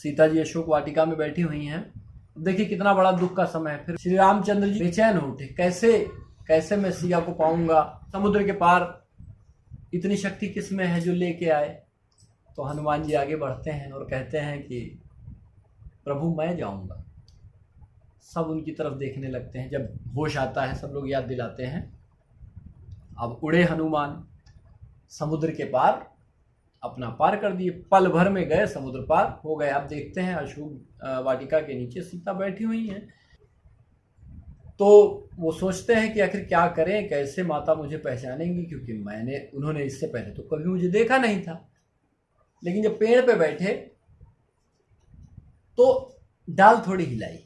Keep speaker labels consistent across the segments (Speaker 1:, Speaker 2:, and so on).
Speaker 1: सीता जी अशोक वाटिका में बैठी हुई हैं। देखिए कितना बड़ा दुख का समय है। फिर श्री रामचंद्र जी बेचैन हो उठे, कैसे मैं सिया को पाऊंगा, समुद्र के पार इतनी शक्ति किस में है जो लेके आए। तो हनुमान जी आगे बढ़ते हैं और कहते हैं कि प्रभु मैं जाऊंगा। सब उनकी तरफ देखने लगते हैं। जब होश आता है सब लोग याद दिलाते हैं। अब उड़े हनुमान, समुद्र के पार अपना पार कर दिए, पल भर में गए, समुद्र पार हो गए। आप देखते हैं अशोक वाटिका के नीचे सीता बैठी हुई हैं। तो वो सोचते हैं कि आखिर क्या करें, कैसे माता मुझे पहचानेंगी, क्योंकि उन्होंने इससे पहले तो कभी मुझे देखा नहीं था। लेकिन जब पेड़ पे बैठे तो डाल थोड़ी हिलाई।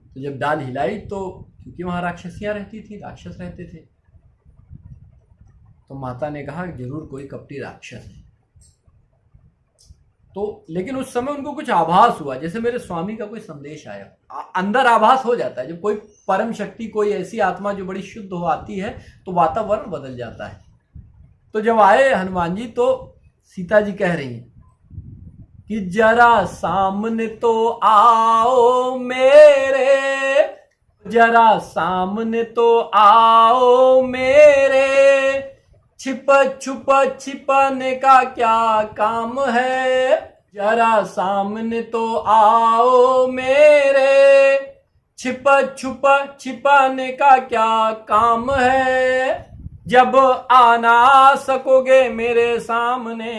Speaker 1: तो जब डाल हिलाई तो क्योंकि वहां राक्षसियां रहती थी, राक्षस रहते थे, तो माता ने कहा जरूर कोई कपटी राक्षस है। तो लेकिन उस समय उनको कुछ आभास हुआ, जैसे मेरे स्वामी का कोई संदेश आया। अंदर आभास हो जाता है जब कोई परम शक्ति, कोई ऐसी आत्मा जो बड़ी शुद्ध हो आती है तो वातावरण बदल जाता है। तो जब आए हनुमान जी तो सीता जी कह रही हैं कि जरा सामने तो आओ मेरे, जरा सामने तो आओ मेरे, छिप छुप छिपने का क्या काम है। जरा सामने तो आओ मेरे, छिप छुप छिपने का क्या काम है। जब आ ना सकोगे मेरे सामने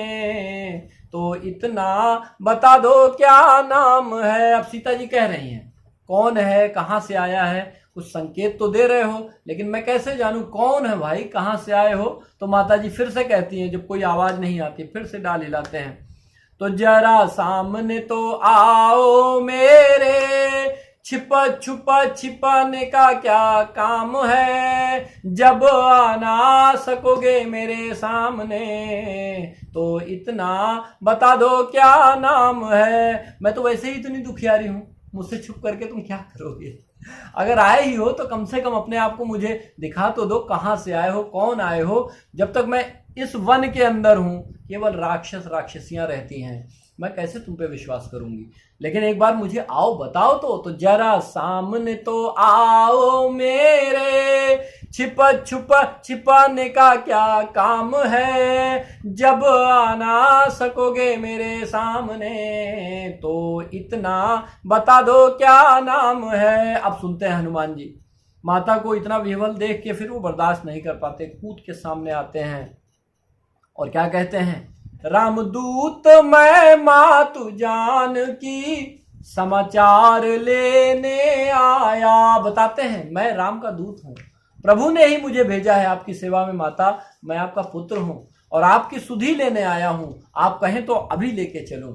Speaker 1: तो इतना बता दो क्या नाम है। अब सीता जी कह रही हैं कौन है, कहां से आया है, कुछ संकेत तो दे रहे हो, लेकिन मैं कैसे जानूं कौन है भाई, कहां से आए हो। तो माता जी फिर से कहती हैं, जब कोई आवाज नहीं आती फिर से डाल हिलाते हैं, तो जरा सामने तो आओ मेरे, छिप छुप छिपाने का क्या काम है। जब आ ना सकोगे मेरे सामने तो इतना बता दो क्या नाम है। मैं तो वैसे ही इतनी दुखियारी हूं, मुझसे छुप करके तुम क्या करोगे। अगर आए ही हो तो कम से कम अपने आप को मुझे दिखा तो दो, कहां से आए हो, कौन आए हो। जब तक मैं इस वन के अंदर हूं केवल राक्षस राक्षसियां रहती हैं, मैं कैसे तुम पे विश्वास करूंगी। लेकिन एक बार मुझे आओ बताओ तो जरा सामने तो आओ मेरे, छिप छुप छिपाने का क्या काम है। जब आ ना सकोगे मेरे सामने तो इतना बता दो क्या नाम है। अब सुनते हैं हनुमान जी। माता को इतना विह्वल देख के फिर वो बर्दाश्त नहीं कर पाते, कूद के सामने आते हैं और क्या कहते हैं, रामदूत मैं मातु जान की समाचार लेने आया। बताते हैं मैं राम का दूत हूं, प्रभु ने ही मुझे भेजा है आपकी सेवा में माता। मैं आपका पुत्र हूं और आपकी सुधि लेने आया हूं, आप कहें तो अभी लेके चलूं।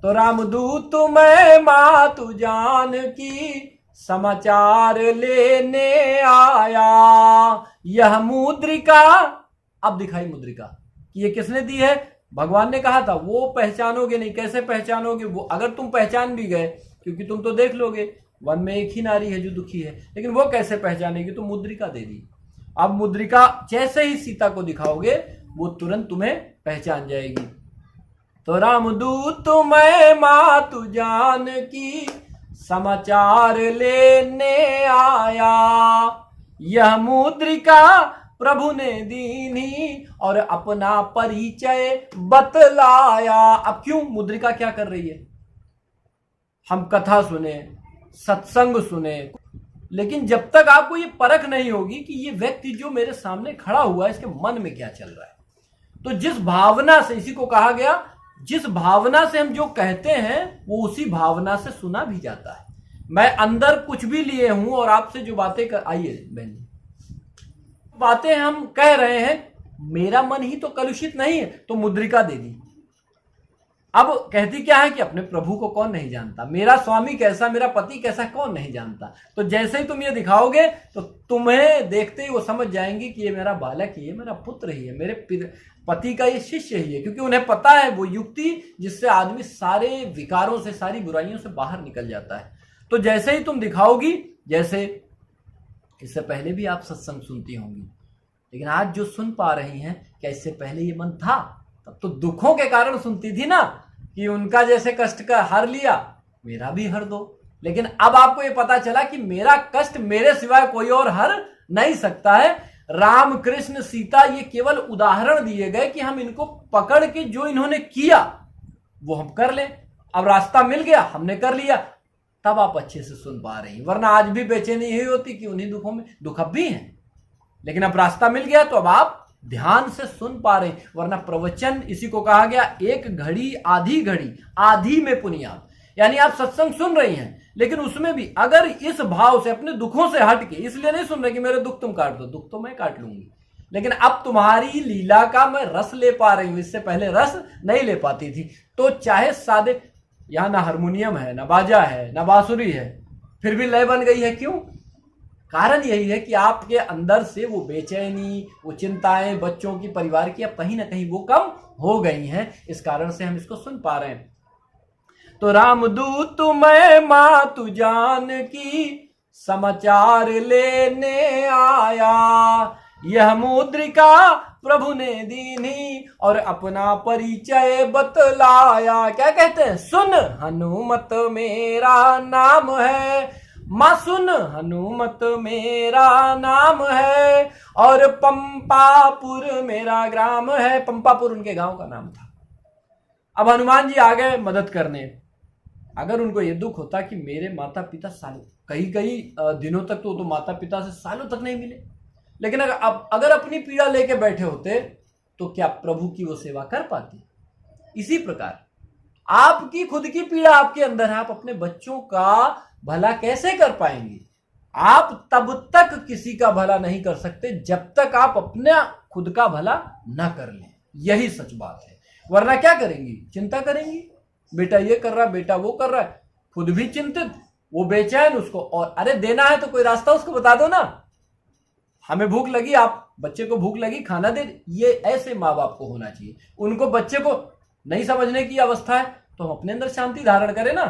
Speaker 1: तो रामदूत मैं मातु जान की समाचार लेने आया। यह मुद्रिका, अब दिखाई मुद्रिका कि ये किसने दी है। भगवान ने कहा था वो पहचानोगे नहीं, कैसे पहचानोगे, वो अगर तुम पहचान भी गए, क्योंकि तुम तो देख लोगे वन में एक ही नारी है जो दुखी है, लेकिन वो कैसे पहचानेगी, तो मुद्रिका दे दी। अब मुद्रिका जैसे ही सीता को दिखाओगे वो तुरंत तुम्हें पहचान जाएगी। तो रामदूत मैं मातु जान की समाचार लेने आया। यह मुद्रिका प्रभु ने दीनी और अपना परिचय बतलाया। अब क्यों मुद्रिका क्या कर रही है, हम कथा सुने, सत्संग सुने, लेकिन जब तक आपको ये परख नहीं होगी कि ये व्यक्ति जो मेरे सामने खड़ा हुआ है इसके मन में क्या चल रहा है, तो जिस भावना से, इसी को कहा गया जिस भावना से हम जो कहते हैं वो उसी भावना से सुना भी जाता है। मैं अंदर कुछ भी लिए हूं और आपसे जो बातें आइए बहन, बातें हम कह रहे हैं, मेरा मन ही तो कलुषित नहीं है, तो मुद्रिका दे दी। अब कहती क्या है कि अपने प्रभु को कौन नहीं जानता, मेरा स्वामी कैसा, मेरा पति कैसा, कौन नहीं जानता। तो जैसे ही तुम ये दिखाओगे तो तुम्हें देखते ही वो समझ जाएंगे कि ये मेरा बालक ही है, मेरा पुत्र ही है, मेरे पति का ये शिष्य ही है। क्योंकि उन्हें पता है वो युक्ति जिससे आदमी सारे विकारों से, सारी बुराइयों से बाहर निकल जाता है। तो जैसे ही तुम दिखाओगी, जैसे इससे पहले भी आप सत्संग सुनती होंगी, लेकिन आज जो सुन पा रही हैं, क्या इससे पहले ये मन था? तब तो दुखों के कारण सुनती थी ना, कि उनका जैसे कष्ट का हर लिया, मेरा भी हर दो। लेकिन अब आपको ये पता चला कि मेरा कष्ट मेरे सिवाय कोई और हर नहीं सकता है। राम कृष्ण सीता ये केवल उदाहरण दिए गए कि हम इनको पकड़ के जो इन्होंने किया वो हम कर लें। अब रास्ता मिल गया, हमने कर लिया, तब आप अच्छे से सुन पा रही हैं। वरना आज भी बेचैनी यही होती कि उन्हीं दुखों में, दुख अब भी हैं, लेकिन अब रास्ता मिल गया तो अब आप ध्यान से सुन पा रहे हैं। वरना प्रवचन, इसी को कहा गया एक घड़ी आधी में पुनिया। यानी आप सत्संग सुन रही हैं, लेकिन उसमें भी अगर इस भाव से, अपने दुखों से हट के, इसलिए नहीं सुन रहे कि मेरे दुख तुम काट दो, दुख तो मैं काट लूंगी, लेकिन अब तुम्हारी लीला का मैं रस ले पा रही हूं, इससे पहले रस नहीं ले पाती थी। तो चाहे सादे, यहां ना हारमोनियम है, ना बाजा है, ना बांसुरी है, फिर भी लय बन गई है। क्यों? कारण यही है कि आपके अंदर से वो बेचैनी, वो चिंताएं बच्चों की, परिवार की, अब कहीं ना कहीं वो कम हो गई हैं। इस कारण से हम इसको सुन पा रहे हैं। तो रामदूत मैं मातु जान की समाचार लेने आया, यह मुद्रिका प्रभु ने दीनी और अपना परिचय बतलाया। क्या कहते हैं? सुन हनुमत मेरा नाम है, मां सुन हनुमत मेरा नाम है, और पंपापुर मेरा ग्राम है। पंपापुर उनके गांव का नाम था। अब हनुमान जी आ गए मदद करने। अगर उनको यह दुख होता कि मेरे माता पिता सालों, कई दिनों तक तो माता पिता से सालों तक नहीं मिले, लेकिन अगर अपनी पीड़ा लेके बैठे होते तो क्या प्रभु की वो सेवा कर पाती? इसी प्रकार आपकी खुद की पीड़ा आपके अंदर है, आप अपने बच्चों का भला कैसे कर पाएंगे? आप तब तक किसी का भला नहीं कर सकते जब तक आप अपने खुद का भला ना कर लें। यही सच बात है। वरना क्या करेंगी? चिंता करेंगी, बेटा ये कर रहा है, बेटा वो कर रहा है, खुद भी चिंतित, वो बेचैन, उसको और अरे देना है तो कोई रास्ता उसको बता दो ना। हमें भूख लगी, आप बच्चे को भूख लगी, खाना दे, ये ऐसे माँ बाप को होना चाहिए। उनको, बच्चे को नहीं समझने की अवस्था है तो हम अपने अंदर शांति धारण करें ना,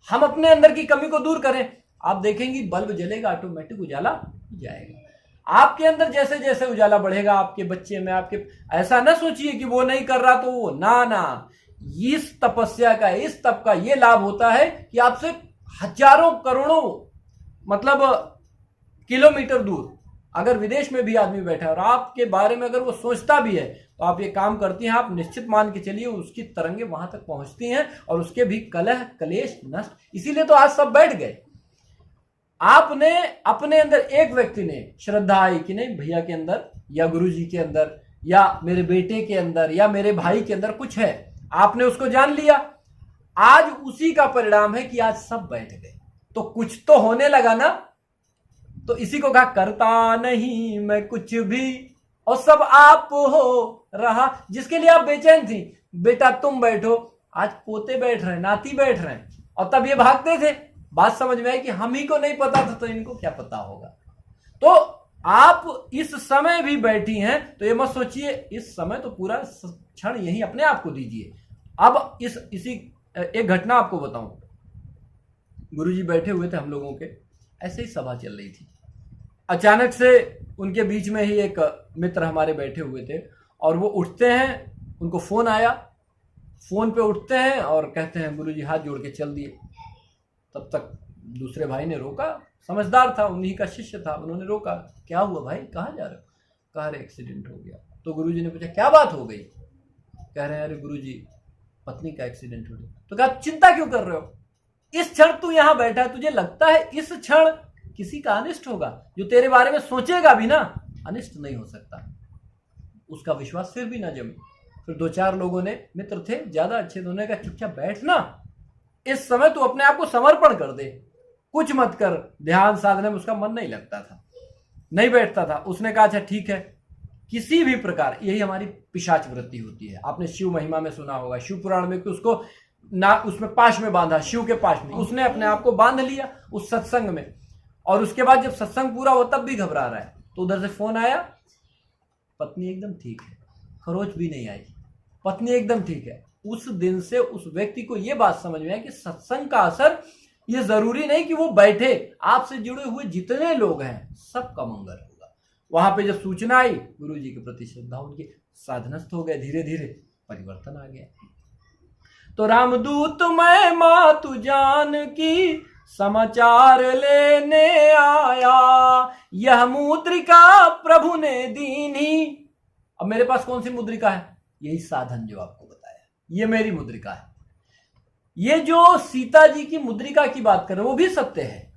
Speaker 1: हम अपने अंदर की कमी को दूर करें। आप देखेंगी बल्ब जलेगा, ऑटोमेटिक उजाला जाएगा। आपके अंदर जैसे जैसे उजाला बढ़ेगा, आपके बच्चे में, आपके, ऐसा ना सोचिए कि वो नहीं कर रहा तो वो, ना, इस तपस्या का, इस तप का ये लाभ होता है कि आपसे हजारों करोड़ों, मतलब किलोमीटर दूर अगर विदेश में भी आदमी बैठा है और आपके बारे में अगर वो सोचता भी है तो आप ये काम करती हैं, आप निश्चित मान के चलिए उसकी तरंगे वहां तक पहुंचती हैं और उसके भी कलह कलेश नष्ट। इसीलिए तो आज सब बैठ गए। आपने अपने अंदर, एक व्यक्ति ने श्रद्धा आई कि नहीं भैया के अंदर या गुरु जी के अंदर या मेरे बेटे के अंदर या मेरे भाई के अंदर कुछ है, आपने उसको जान लिया, आज उसी का परिणाम है कि आज सब बैठ गए। तो कुछ तो होने लगा ना। तो इसी को कहा करता नहीं मैं कुछ भी और सब आप हो रहा। जिसके लिए आप बेचैन थी, बेटा तुम बैठो, आज पोते बैठ रहे हैं, नाती बैठ रहे हैं, और तब ये भागते थे। बात समझ में आई कि हम ही को नहीं पता था तो इनको क्या पता होगा। तो आप इस समय भी बैठी हैं तो ये मत सोचिए इस समय तो पूरा क्षण यही अपने आप को दीजिए। अब इसी एक घटना आपको बताऊं। गुरुजी बैठे हुए थे हम लोगों के, ऐसे ही सभा चल रही थी। अचानक से उनके बीच में ही एक मित्र हमारे बैठे हुए थे और वो उठते हैं, उनको फोन आया, फोन पे उठते हैं और कहते हैं गुरुजी हाथ जोड़ के चल दिए। तब तक दूसरे भाई ने रोका, समझदार था, उन्हीं का शिष्य था, उन्होंने रोका, क्या हुआ भाई, कहाँ जा रहे हो? कहा रहे एक्सीडेंट हो गया। तो गुरुजी ने पूछा क्या बात हो गई? कह रहे हैं अरे गुरुजी पत्नी का एक्सीडेंट हो गया। तो कहा चिंता क्यों कर रहे हो, इस क्षण तू यहां बैठा है, तुझे लगता है इस क्षण किसी का अनिष्ट होगा? जो तेरे बारे में सोचेगा भी ना, अनिष्ट नहीं हो सकता। उसका विश्वास फिर भी ना जमे। फिर दो चार लोगों ने, मित्र थे ज्यादा अच्छे, दोनों ने कहा चुपचाप बैठना, इस समय तू अपने आप को समर्पण कर दे, कुछ मत कर। ध्यान साधना में उसका मन नहीं लगता था, नहीं बैठता था। उसने कहा अच्छा ठीक है। किसी भी प्रकार, यही हमारी पिशाच वृत्ति होती है। आपने शिव महिमा में सुना होगा, शिव पुराण में कि उसको ना उसमें पाश में बांधा, शिव के पाश में उसने अपने आप को बांध लिया उस सत्संग में। और उसके बाद जब सत्संग पूरा हो तब भी घबरा रहा है। तो उधर से फोन आया, पत्नी एकदम ठीक है, खरोच भी नहीं आई, पत्नी एकदम ठीक है। उस दिन से उस व्यक्ति को यह बात समझ में आई कि सत्संग का असर, ये जरूरी नहीं कि वो बैठे, आपसे जुड़े हुए जितने लोग हैं सबका मंगल होगा। वहां पे जब सूचना आई, गुरु जी के प्रति श्रद्धा उनकी साधनस्थ हो गए, धीरे धीरे परिवर्तन आ गया। तो रामदूत मैं मातु जान की समाचार लेने आया, यह मुद्रिका प्रभु ने दीनी। अब मेरे पास कौन सी मुद्रिका है? यही साधन जो आपको बताया, ये मेरी मुद्रिका है। ये जो सीता जी की मुद्रिका की बात कर रहे हैं वो भी सत्य है,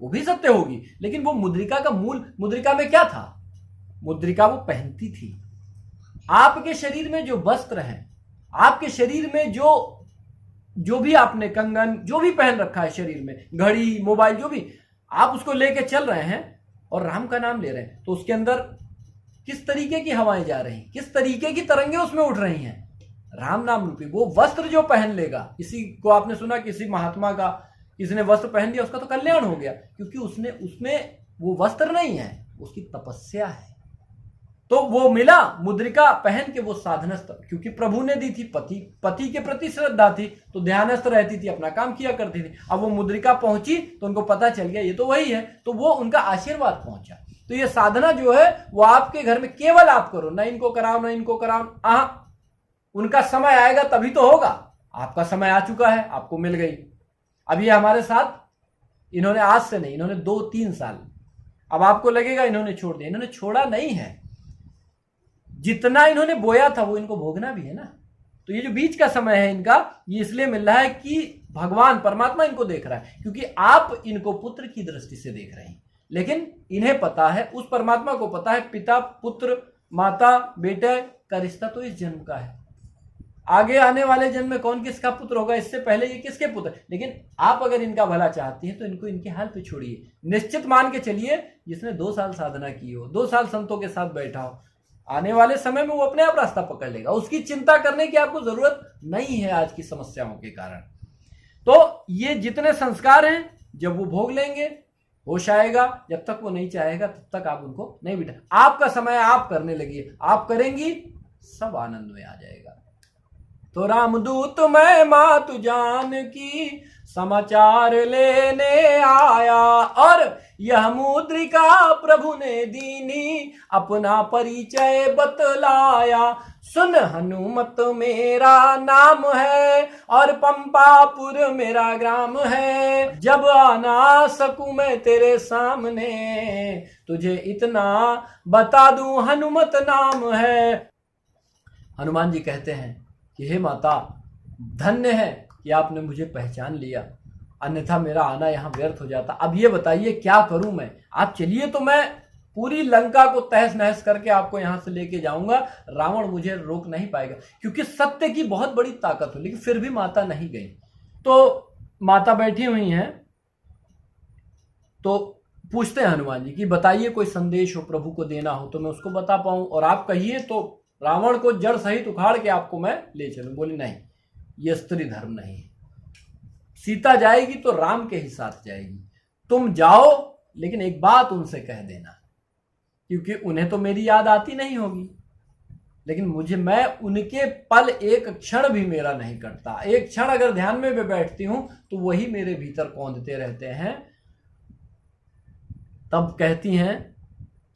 Speaker 1: वो भी सत्य होगी, लेकिन वो मुद्रिका का मूल, मुद्रिका में क्या था? मुद्रिका वो पहनती थी। आपके शरीर में जो वस्त्र हैं, आपके शरीर में जो भी आपने कंगन जो भी पहन रखा है शरीर में, घड़ी, मोबाइल, जो भी आप उसको लेके चल रहे हैं और राम का नाम ले रहे हैं, तो उसके अंदर किस तरीके की हवाएं जा रही, किस तरीके की तरंगे उसमें उठ रही हैं? राम नाम रूपी वो वस्त्र जो पहन लेगा, किसी को आपने सुना किसी महात्मा का किसी ने वस्त्र पहन लिया, उसका तो कल्याण हो गया, क्योंकि उसमें वो वस्त्र नहीं है, उसकी तपस्या है। तो वो मिला मुद्रिका पहन के, वो साधनस्थ, क्योंकि प्रभु ने दी थी, पति के प्रति श्रद्धा थी, तो ध्यानस्थ रहती थी, अपना काम किया करती थी। अब वो मुद्रिका पहुंची तो उनको पता चल गया ये तो वही है, तो वो उनका आशीर्वाद पहुंचा। तो ये साधना जो है वो आपके घर में केवल आप करो, ना इनको कराओ ना इनको कराओ। उनका समय आएगा तभी तो होगा। आपका समय आ चुका है, आपको मिल गई। अब ये हमारे साथ, इन्होंने आज से नहीं, इन्होंने 2-3 साल, अब आपको लगेगा इन्होंने छोड़ दिया, इन्होंने छोड़ा नहीं है। जितना इन्होंने बोया था वो इनको भोगना भी है ना। तो ये जो बीच का समय है इनका, ये इसलिए मिल रहा है कि भगवान परमात्मा इनको देख रहा है, क्योंकि आप इनको पुत्र की दृष्टि से देख रहे हैं, लेकिन इन्हें पता है, उस परमात्मा को पता है, पिता पुत्र, माता बेटे का रिश्ता तो इस जन्म का है। आगे आने वाले जन्म में कौन किसका पुत्र होगा, इससे पहले ये किसके पुत्र। लेकिन आप अगर इनका भला चाहती हैं तो इनको इनके हाल पे छोड़िए। निश्चित मान के चलिए, जिसने 2 साल साधना की हो, 2 साल संतों के साथ बैठा हो, आने वाले समय में वो अपने आप रास्ता पकड़ लेगा। उसकी चिंता करने की आपको जरूरत नहीं है आज की समस्याओं के कारण। तो ये जितने संस्कार हैं, जब वो भोग लेंगे होश आएगा, जब तक वो नहीं चाहेगा तब तक आप उनको नहीं बिठा। आपका समय आप करने लगिए, आप करेंगी, सब आनंद में आ जाएगा। तो रामदूत मैं मातु जान की समाचार लेने आया, और यह मुद्रिका प्रभु ने दीनी, अपना परिचय बतलाया। सुन हनुमत मेरा नाम है, और पंपापुर मेरा ग्राम है। जब आना सकूं मैं तेरे सामने, तुझे इतना बता दूं हनुमत नाम है। हनुमान जी कहते हैं कि हे माता, धन्य है कि आपने मुझे पहचान लिया, अन्यथा मेरा आना यहाँ व्यर्थ हो जाता। अब ये बताइए क्या करूं मैं? आप चलिए तो मैं पूरी लंका को तहस नहस करके आपको यहाँ से लेके जाऊंगा, रावण मुझे रोक नहीं पाएगा, क्योंकि सत्य की बहुत बड़ी ताकत हो। लेकिन फिर भी माता नहीं गई। तो माता बैठी हुई हैं, तो पूछते हैं हनुमान जी कि बताइए कोई संदेश हो प्रभु को देना हो तो मैं उसको बता पाऊं, और आप कहिए तो रावण को जड़ सहित उखाड़ के आपको मैं ले चलूं। बोली नहीं, ये स्त्री धर्म नहीं है। सीता जाएगी तो राम के ही साथ जाएगी। तुम जाओ, लेकिन एक बात उनसे कह देना, क्योंकि उन्हें तो मेरी याद आती नहीं होगी, लेकिन मैं उनके पल एक क्षण भी मेरा नहीं कटता। एक क्षण अगर ध्यान में बैठती हूं तो वही मेरे भीतर कौंधते रहते हैं। तब कहती हैं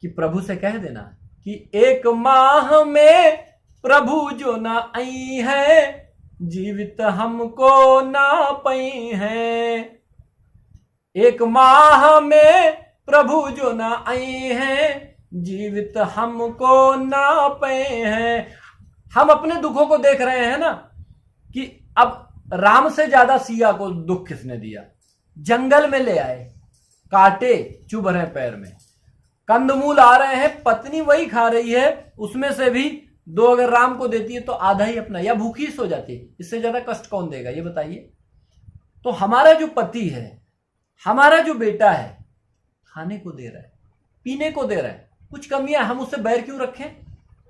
Speaker 1: कि प्रभु से कह देना कि 1 माह में प्रभु जो ना आई है, जीवित हमको ना पई है। 1 माह में प्रभु जो ना आई है, जीवित हमको ना पे हैं। हम अपने दुखों को देख रहे हैं ना, कि अब राम से ज्यादा सिया को दुख किसने दिया? जंगल में ले आए, कांटे चुभ रहे पैर में, कंदमूल आ रहे हैं, पत्नी वही खा रही है, उसमें से भी 2 अगर राम को देती है तो आधा ही अपना, या भूखी सो जाती है। इससे ज्यादा कष्ट कौन देगा ये बताइए? तो हमारा जो पति है, हमारा जो बेटा है, खाने को दे रहा है, पीने को दे रहा है, कुछ कमियां, हम उससे बैर क्यों रखें?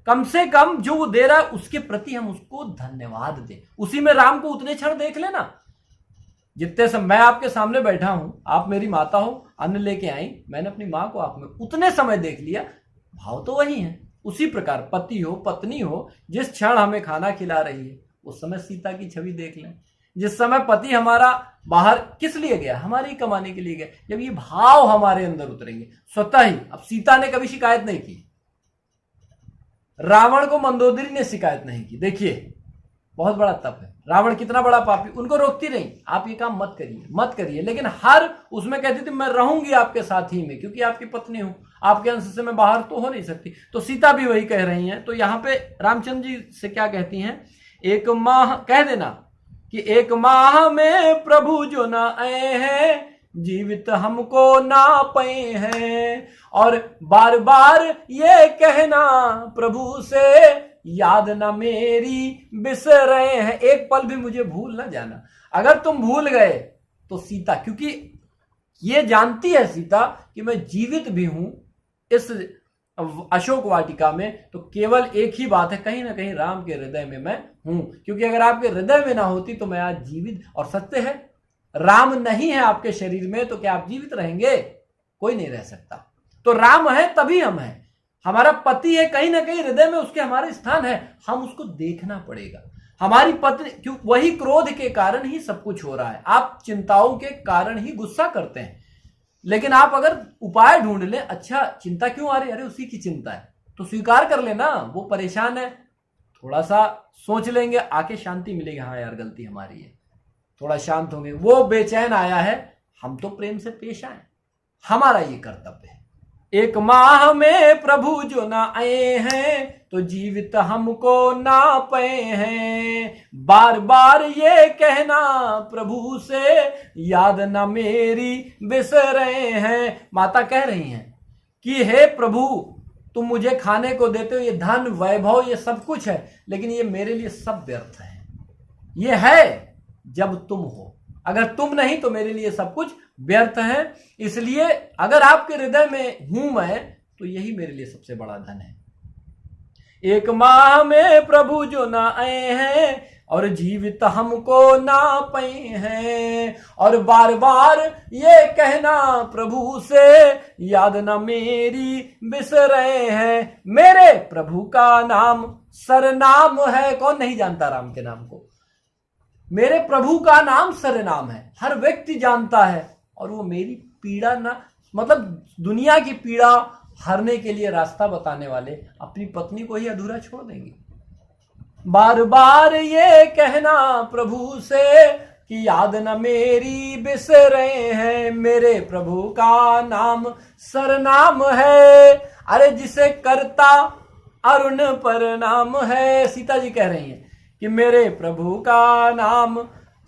Speaker 1: कम से कम जो वो दे रहा है उसके प्रति हम उसको धन्यवाद दें। उसी में राम को उतने क्षण देख लेना जितने समय मैं आपके सामने बैठा हूं, आप मेरी माता हो, अन्न लेके आई, मैंने अपनी मां को आप में उतने समय देख लिया, भाव तो वही है। उसी प्रकार पति हो, पत्नी हो, जिस क्षण हमें खाना खिला रही है उस समय सीता की छवि देख लें। जिस समय पति हमारा बाहर किस लिए गया? हमारी कमाने के लिए गया। जब ये भाव हमारे अंदर उतरेंगे स्वतः ही। अब सीता ने कभी शिकायत नहीं की, रावण को मंदोदरी ने शिकायत नहीं की। देखिए बहुत बड़ा तप है। रावण कितना बड़ा पापी, उनको रोकती नहीं, आप ये काम मत करिए मत करिए, लेकिन हर उसमें कहती थी मैं रहूंगी आपके साथ ही में, क्योंकि आपकी पत्नी हूं, आपके अंश से मैं बाहर तो हो नहीं सकती। तो सीता भी वही कह रही हैं। तो यहां पे रामचंद्र जी से क्या कहती हैं, एक माह कह देना कि एक माह में प्रभु जो ना आए हैं, जीवित हमको ना पाए हैं, और बार बार ये कहना प्रभु से, याद ना मेरी बिसरे हैं, एक पल भी मुझे भूल ना जाना। अगर तुम भूल गए तो सीता, क्योंकि ये जानती है सीता कि मैं जीवित भी हूं इस अशोक वाटिका में, तो केवल एक ही बात है, कहीं ना कहीं राम के हृदय में मैं हूं, क्योंकि अगर आपके हृदय में ना होती तो मैं आज जीवित, और सत्य है राम नहीं है आपके शरीर में तो क्या आप जीवित रहेंगे? कोई नहीं रह सकता। तो राम है तभी हम हैं, हमारा पति है, कहीं ना कहीं हृदय में उसके हमारे स्थान है, हम उसको देखना पड़ेगा। हमारी पत्नी, क्यों, वही क्रोध के कारण ही सब कुछ हो रहा है। आप चिंताओं के कारण ही गुस्सा करते हैं, लेकिन आप अगर उपाय ढूंढ लें, अच्छा चिंता क्यों आ रही है, अरे उसी की चिंता है, तो स्वीकार कर लेना, वो परेशान है, थोड़ा सा सोच लेंगे, आके शांति मिलेगी, हाँ यार गलती हमारी है, थोड़ा शांत होंगे। वो बेचैन आया है, हम तो प्रेम से पेश आए, हमारा ये कर्तव्य है। एक माह में प्रभु जो ना आए हैं, तो जीवित हमको ना पाए हैं, बार बार ये कहना प्रभु से, याद ना मेरी बिसरे हैं। माता कह रही हैं कि हे प्रभु, तुम मुझे खाने को देते हो, ये धन वैभव ये सब कुछ है, लेकिन ये मेरे लिए सब व्यर्थ है। ये है जब तुम हो, अगर तुम नहीं तो मेरे लिए सब कुछ व्यर्थ है। इसलिए अगर आपके हृदय में हूं मैं, तो यही मेरे लिए सबसे बड़ा धन है। एक माह में प्रभु जो ना आए हैं, और जीवित हमको ना पाए हैं, और बार बार ये कहना प्रभु से, याद ना मेरी बिसरे हैं। मेरे प्रभु का नाम सरनाम है, कौन नहीं जानता राम के नाम को? मेरे प्रभु का नाम सरनाम है, हर व्यक्ति जानता है, और वो मेरी पीड़ा ना, मतलब दुनिया की पीड़ा हरने के लिए रास्ता बताने वाले अपनी पत्नी को ही अधूरा छोड़ देंगे। बार बार ये कहना प्रभु से कि याद न मेरी बिसरे हैं, मेरे प्रभु का नाम सरनाम है, अरे जिसे करता अरुण पर नाम है। सीता जी कह रही हैं कि मेरे प्रभु का नाम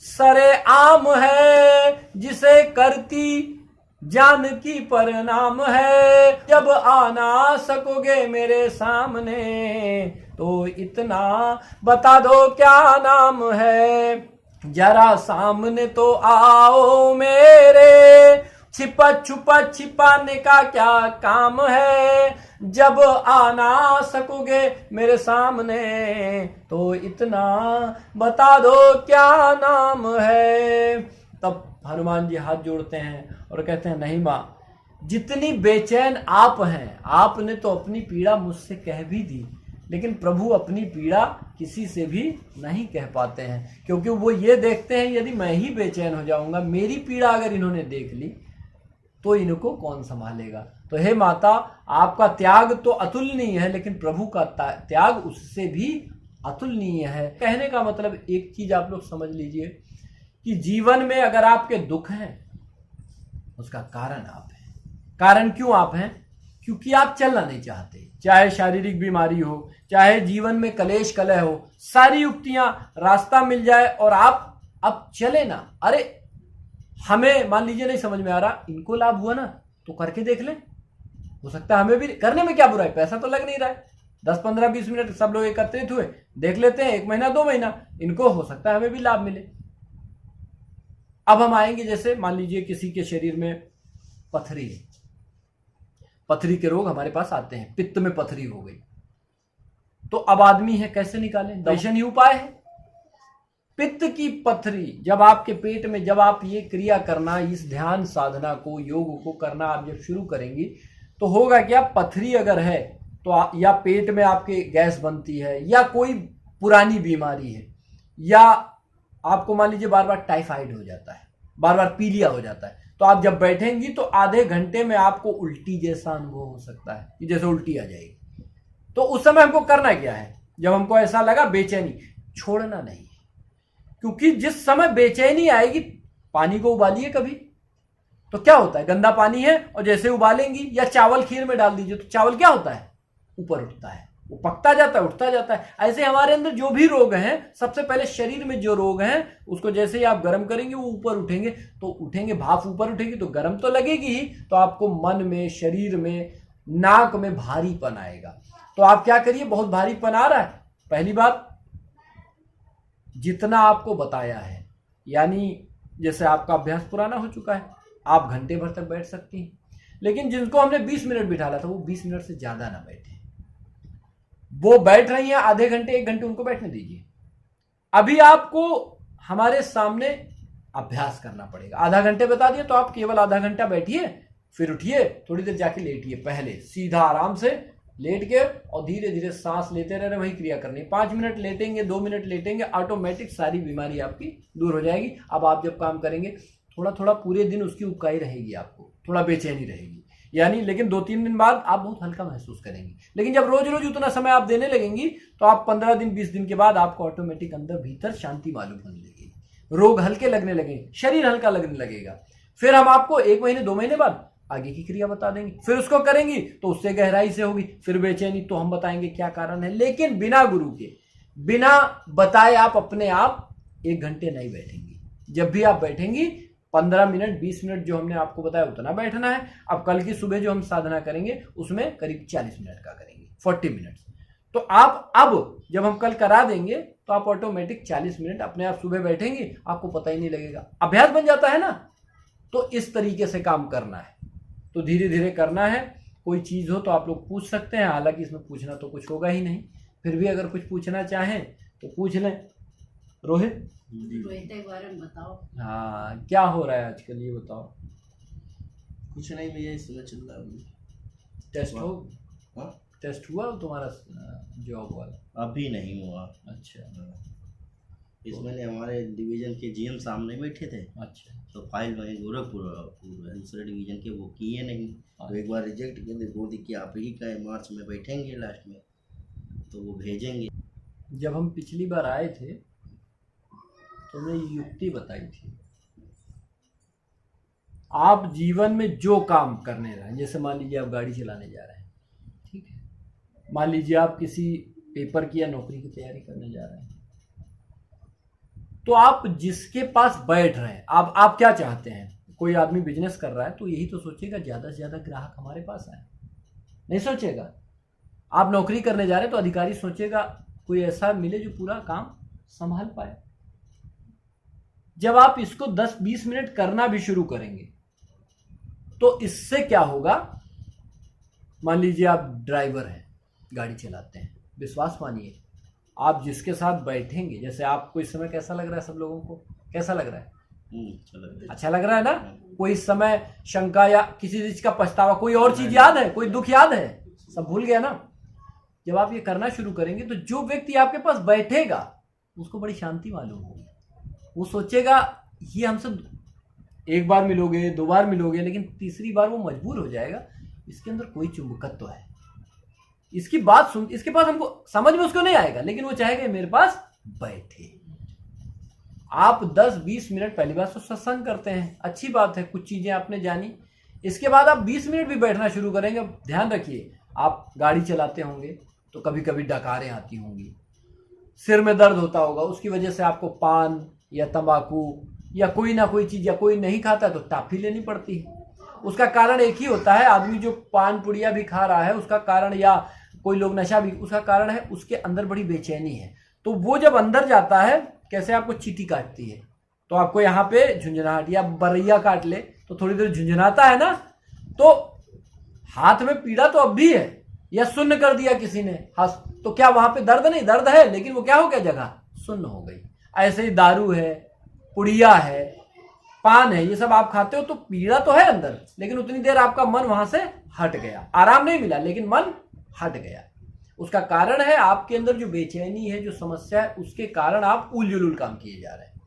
Speaker 1: सरे आम है, जिसे करती जानकी पर नाम है, जब आना सकोगे मेरे सामने तो इतना बता दो क्या नाम है, जरा सामने तो आओ मेरे, छिपा छुपा छिपाने का क्या काम है, जब आना सकोगे मेरे सामने तो इतना बता दो क्या नाम है। तब हनुमान जी हाथ जोड़ते हैं और कहते हैं नहीं मां, जितनी बेचैन आप हैं, आपने तो अपनी पीड़ा मुझसे कह भी दी, लेकिन प्रभु अपनी पीड़ा किसी से भी नहीं कह पाते हैं, क्योंकि वो ये देखते हैं यदि मैं ही बेचैन हो जाऊंगा, मेरी पीड़ा अगर इन्होंने देख ली तो इनको कौन संभालेगा। तो हे माता, आपका त्याग तो अतुलनीय है, लेकिन प्रभु का त्याग उससे भी अतुलनीय है। कहने का मतलब एक चीज आप लोग समझ लीजिए कि जीवन में अगर आपके दुख हैं, उसका कारण आप हैं। कारण क्यों आप हैं? क्योंकि आप चलना नहीं चाहते, चाहे शारीरिक बीमारी हो, चाहे जीवन में कलेश कलह हो, सारी युक्तियां, रास्ता मिल जाए और आप अब चले ना। अरे हमें मान लीजिए नहीं समझ में आ रहा, इनको लाभ हुआ ना तो करके देख लें, हो सकता है हमें भी, करने में क्या बुरा है, पैसा तो लग नहीं रहा है, 10-15-20 मिनट सब लोग एकत्रित हुए, देख लेते हैं, 1 महीना 2 महीना, इनको हो सकता है हमें भी लाभ मिले। अब हम आएंगे, जैसे मान लीजिए किसी के शरीर में पथरी है, पथरी के रोग हमारे पास आते हैं, पित्त में पथरी हो गई, तो अब आदमी है कैसे निकालें? दर्शन ही उपाय है। पित्त की पथरी जब आपके पेट में, जब आप ये क्रिया करना, इस ध्यान साधना को, योग को करना आप जब शुरू करेंगी, तो होगा क्या, पथरी अगर है तो या पेट में आपके गैस बनती है, या कोई पुरानी बीमारी है, या आपको मान लीजिए बार बार टाइफाइड हो जाता है, बार बार पीलिया हो जाता है, तो आप जब बैठेंगी तो आधे घंटे में आपको उल्टी जैसा अनुभव हो सकता है कि जैसे उल्टी आ जाएगी। तो उस समय हमको करना क्या है? जब हमको ऐसा लगा बेचैनी, छोड़ना नहीं। क्योंकि जिस समय बेचैनी आएगी, पानी को उबालिए कभी, तो क्या होता है, गंदा पानी है और जैसे उबालेंगी या चावल खीर में डाल दीजिए तो चावल क्या होता है, ऊपर उठता है, वो पकता जाता है, उठता जाता है। ऐसे हमारे अंदर जो भी रोग हैं, सबसे पहले शरीर में जो रोग हैं उसको जैसे ही आप गर्म करेंगे वो ऊपर उठेंगे, तो उठेंगे, भाप ऊपर उठेगी तो गर्म तो लगेगी ही, तो आपको मन में, शरीर में, नाक में भारीपन आएगा। तो आप क्या करिए, बहुत भारीपन आ रहा है, पहली बात जितना आपको बताया है, यानी जैसे आपका अभ्यास पुराना हो चुका है, आप घंटे भर तक बैठ सकती हैं, लेकिन जिनको हमने 20 मिनट बिठाला था वो 20 मिनट से ज्यादा ना बैठे। वो बैठ रही हैं आधे घंटे, 1 घंटे, उनको बैठने दीजिए। अभी आपको हमारे सामने अभ्यास करना पड़ेगा। आधा घंटे बता दिए तो आप केवल आधा घंटा बैठिए, फिर उठिए, थोड़ी देर जाके लेटिए, पहले सीधा आराम से लेट के और धीरे धीरे सांस लेते रह रहे, वही क्रिया करनी। 5 मिनट लेटेंगे, 2 मिनट लेटेंगे, ऑटोमेटिक सारी बीमारी आपकी दूर हो जाएगी। अब आप जब काम करेंगे थोड़ा थोड़ा पूरे दिन उसकी उबकाई रहेगी, आपको थोड़ा बेचैनी रहेगी, यानी लेकिन 2-3 दिन बाद आप बहुत हल्का महसूस करेंगे। लेकिन जब रोज रोज उतना समय आप देने लगेंगी तो आप 15 दिन 20 दिन के बाद आपको ऑटोमेटिक अंदर भीतर शांति मालूम होने लगेगी, रोग हल्के लगने लगेंगे, शरीर हल्का लगने लगेगा। फिर हम आपको 1 महीने 2 महीने बाद आगे की क्रिया बता देंगे, फिर उसको करेंगी तो उससे गहराई से होगी, फिर बेचैनी तो हम बताएंगे क्या कारण है। लेकिन बिना गुरु के, बिना बताए आप अपने आप 1 घंटे नहीं बैठेंगी। जब भी आप बैठेंगी 15 मिनट 20 मिनट जो हमने आपको बताया उतना बैठना है। अब कल की सुबह जो हम साधना करेंगे उसमें करीब 40 मिनट का करेंगे, 40 मिनट। तो आप अब जब हम कल करा देंगे तो आप ऑटोमेटिक 40 मिनट अपने आप सुबह बैठेंगे, आपको पता ही नहीं लगेगा, अभ्यास बन जाता है ना। तो इस तरीके से काम करना है, तो धीरे धीरे करना है। कोई चीज़ हो तो आप लोग पूछ सकते हैं, हालांकि इसमें पूछना तो कुछ होगा ही नहीं, फिर भी अगर कुछ पूछना चाहें तो पूछ लें। रोहित,
Speaker 2: के बारे में बताओ।
Speaker 1: हाँ, क्या हो रहा है आजकल ये बताओ।
Speaker 3: कुछ नहीं भैया, इसमें चल रहा है।
Speaker 1: टेस्ट हो,
Speaker 3: हाँ?
Speaker 1: टेस्ट हुआ तुम्हारा जॉब वाला?
Speaker 3: अभी नहीं हुआ।
Speaker 1: अच्छा,
Speaker 3: इसमें हमारे डिवीजन के जीएम सामने बैठे थे,
Speaker 1: अच्छा,
Speaker 3: तो फाइल वहीं गोरखपुर दूसरे डिवीजन के वो किए नहीं, तो एक बार रिजेक्ट कर दे, बोल दी कि आप ही का मार्च में बैठेंगे लास्ट में, तो वो भेजेंगे।
Speaker 1: जब हम पिछली बार आए थे तो हमने युक्ति बताई थी, आप जीवन में जो काम करने रहे, जैसे मान लीजिए आप गाड़ी चलाने जा रहे हैं, ठीक है, मान लीजिए आप किसी पेपर की या नौकरी की तैयारी करने जा रहे हैं, तो आप जिसके पास बैठ रहे हैं, आप क्या चाहते हैं? कोई आदमी बिजनेस कर रहा है तो यही तो सोचेगा ज्यादा से ज्यादा ग्राहक हमारे पास आए, नहीं सोचेगा। आप नौकरी करने जा रहे हैं तो अधिकारी सोचेगा कोई ऐसा मिले जो पूरा काम संभाल पाए। जब आप इसको 10-20 मिनट करना भी शुरू करेंगे तो इससे क्या होगा, मान लीजिए आप ड्राइवर हैं, गाड़ी चलाते हैं, विश्वास मानिए आप जिसके साथ बैठेंगे, जैसे आपको इस समय कैसा लग रहा है, सब लोगों को कैसा लग रहा है? अच्छा लग रहा है ना? कोई इस समय शंका या किसी चीज का पछतावा, कोई और चीज याद है, कोई दुख याद है, सब भूल गया ना? जब आप ये करना शुरू करेंगे तो जो व्यक्ति आपके पास बैठेगा उसको बड़ी शांति मालूम होगी, वो सोचेगा ये हमसे 1 बार मिलोगे, 2 बार मिलोगे, लेकिन तीसरी बार वो मजबूर हो जाएगा, इसके अंदर कोई चुंबकत्व है, इसकी बात सुन, इसके पास हमको समझ में उसको नहीं आएगा, लेकिन वो चाहेगा मेरे पास बैठे। आप 10-20 मिनट, पहली बात तो सत्संग करते हैं, अच्छी बात है, कुछ चीजें आपने जानी, इसके बाद आप 20 मिनट भी बैठना शुरू करेंगे। अब ध्यान रखिए, आप गाड़ी चलाते होंगे तो कभी कभी डकारें आती होंगी, सिर में दर्द होता होगा, उसकी वजह से आपको पान या तंबाकू या कोई ना कोई चीज, या कोई नहीं खाता तो टाफी लेनी पड़ती है। उसका कारण एक ही होता है, आदमी जो पान पुड़िया भी खा रहा है उसका कारण, या कोई लोग नशा भी, उसका कारण है उसके अंदर बड़ी बेचैनी है। तो वो जब अंदर जाता है, कैसे आपको चींटी काटती है तो आपको यहाँ पे झुंझुनाहट, या बरैया काट ले तो थोड़ी देर झुंझुनाता है ना, तो हाथ में पीड़ा तो अब भी है, या सुन्न कर दिया किसी ने हाथ, तो क्या वहां पे दर्द नहीं? दर्द है, लेकिन वो क्या हो गया, जगह सुन्न हो गई। ऐसे ही दारू है, पुड़िया है, पान है, ये सब आप खाते हो तो पीड़ा तो है अंदर, लेकिन उतनी देर आपका मन वहां से हट गया, आराम नहीं मिला लेकिन मन हट गया। उसका कारण है आपके अंदर जो बेचैनी है, जो समस्या है, उसके कारण आप उलझुल काम किए जा रहे हैं।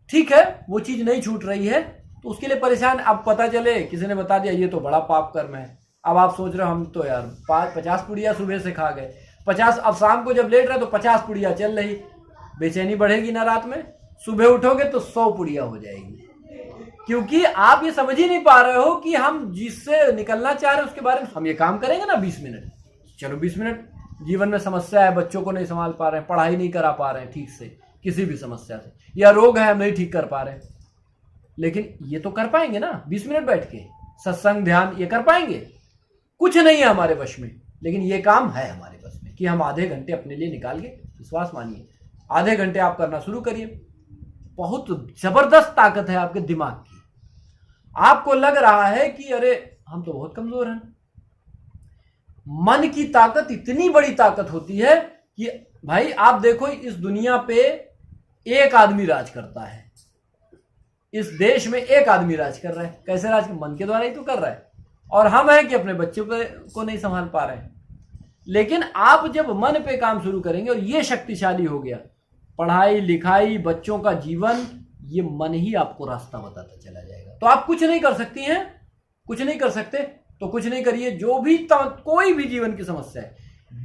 Speaker 1: ठीक है, वो चीज नहीं छूट रही है तो उसके लिए परेशान। अब पता चले किसी ने बता दिया ये तो बड़ा पाप कर्म है, अब आप सोच रहे हो हम तो यार 50 पुड़िया सुबह से खा गए, 50, अब शाम को जब लेट रहे तो 50 पुड़िया चल रही, बेचैनी बढ़ेगी ना रात में। सुबह उठोगे तो 100 पुड़िया हो जाएगी, क्योंकि आप ये समझ ही नहीं पा रहे हो कि हम जिससे निकलना चाह रहे हैं उसके बारे में। हम ये काम करेंगे ना 20 मिनट, चलो 20 मिनट, जीवन में समस्या है, बच्चों को नहीं संभाल पा रहे हैं, पढ़ाई नहीं करा पा रहे हैं ठीक से, किसी भी समस्या से, या रोग है हम नहीं ठीक कर पा रहे हैं, लेकिन ये तो कर पाएंगे ना 20 मिनट बैठ के सत्संग ध्यान, ये कर पाएंगे? कुछ नहीं है हमारे वश में, लेकिन ये काम है हमारे वश में कि हम आधे घंटे अपने लिए निकाल के, विश्वास मानिए, आधे घंटे आप करना शुरू करिए। बहुत जबरदस्त ताकत है आपके दिमाग की। आपको लग रहा है कि अरे हम तो बहुत कमजोर हैं, मन की ताकत इतनी बड़ी ताकत होती है कि भाई आप देखो, इस दुनिया पे एक आदमी राज करता है, इस देश में एक आदमी राज कर रहा है। कैसे राज? मन के द्वारा ही तो कर रहा है। और हम हैं कि अपने बच्चों को नहीं संभाल पा रहे हैं। लेकिन आप जब मन पे काम शुरू करेंगे और ये शक्तिशाली हो गया, पढ़ाई लिखाई बच्चों का जीवन, ये मन ही आपको रास्ता बताता चला जाएगा। तो आप कुछ नहीं कर सकती हैं, कुछ नहीं कर सकते तो कुछ नहीं करिए। जो भी कोई भी जीवन की समस्या है,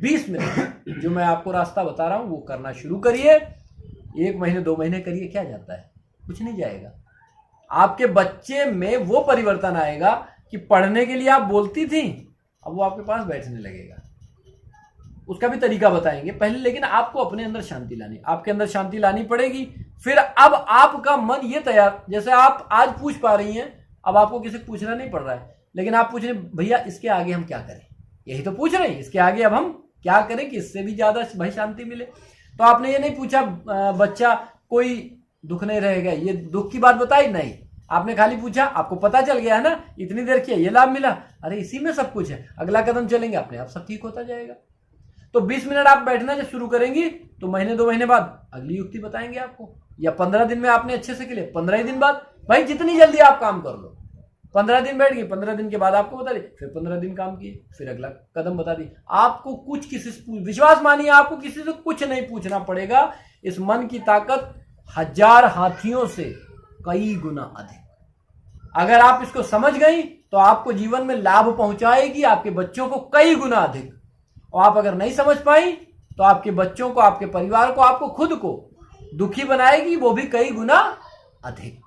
Speaker 1: 20 मिनट जो मैं आपको रास्ता बता रहा हूं वो करना शुरू करिए। 1 महीने 2 महीने करिए, क्या जाता है, कुछ नहीं जाएगा। आपके बच्चे में वो परिवर्तन आएगा कि पढ़ने के लिए आप बोलती थी, अब वो आपके पास बैठने लगेगा। उसका भी तरीका बताएंगे पहले, लेकिन आपको अपने अंदर शांति लानी, आपके अंदर शांति लानी पड़ेगी। फिर अब आपका मन ये तैयार, जैसे आप आज पूछ पा रही हैं, अब आपको किसी को पूछना नहीं पड़ रहा है, लेकिन आप पूछ रहे भैया इसके आगे हम क्या करें, यही तो पूछ रहे हैं, इसके आगे अब हम क्या करें कि इससे भी ज्यादा भाई शांति मिले। तो आपने ये नहीं पूछा बच्चा कोई दुख नहीं रहेगा, ये दुख की बात बताई नहीं, आपने खाली पूछा, आपको पता चल गया है ना, इतनी देर किया ये लाभ मिला, अरे इसी में सब कुछ है, अगला कदम चलेंगे अपने आप सब ठीक होता जाएगा। तो 20 मिनट आप बैठना जब शुरू करेंगी तो महीने 2 महीने बाद अगली युक्ति बताएंगे आपको, या 15 दिन में आपने अच्छे से के लिए 15 ही दिन बाद, भाई जितनी जल्दी आप काम कर लो। 15 दिन बैठ गई, 15 दिन के बाद आपको बता दी, फिर 15 दिन काम किए, फिर अगला कदम बता दी। आपको कुछ किसी से, विश्वास मानिए, आपको किसी से कुछ नहीं पूछना पड़ेगा। इस मन की ताकत 1000 हाथियों से कई गुना अधिक। अगर आप इसको समझ गई तो आपको जीवन में लाभ पहुंचाएगी, आपके बच्चों को कई गुना अधिक। और आप अगर नहीं समझ पाई तो आपके बच्चों को, आपके परिवार को, आपको खुद को दुखी बनाएगी, वो भी कई गुना अधिक।